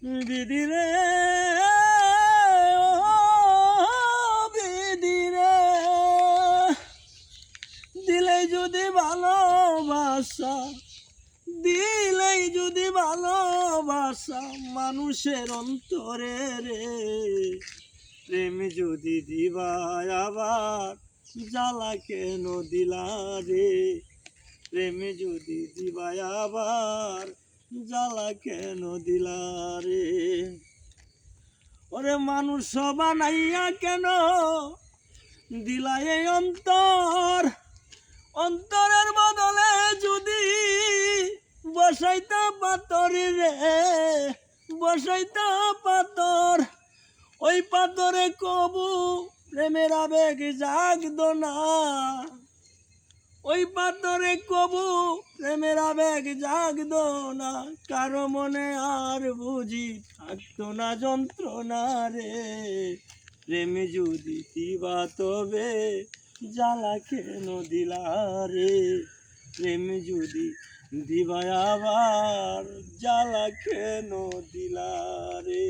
বিদিরে বিদিরে দিলেই যদি ভালোবাসা, দিলেই যদি ভালোবাসা মানুষের অন্তরে রে, প্রেম যদি দিবায় আবার জ্বালা কেন দিলা রে, প্রেম যদি দিবায় আবার জ্বালা কেন দিলা রে। ওরে মানুষ বানাইয়া কেন দিলা এই অন্তর, অন্তরের বদলে যদি বসাইতা পাথর রে, বসাইতা পাথর, ওই পাথরে কবু প্রেমের আবেগ জাগতো না, ওই পাথরে কবু প্রেমের আবেগ জাগতো না, কারো মনে আর বুঝি থাকতো না যন্ত্রণা রে, প্রেম যদি দিবা তবে জ্বালা কেন দিলা রে, প্রেম যদি দিবা আবার জ্বালা কেন দিলা রে।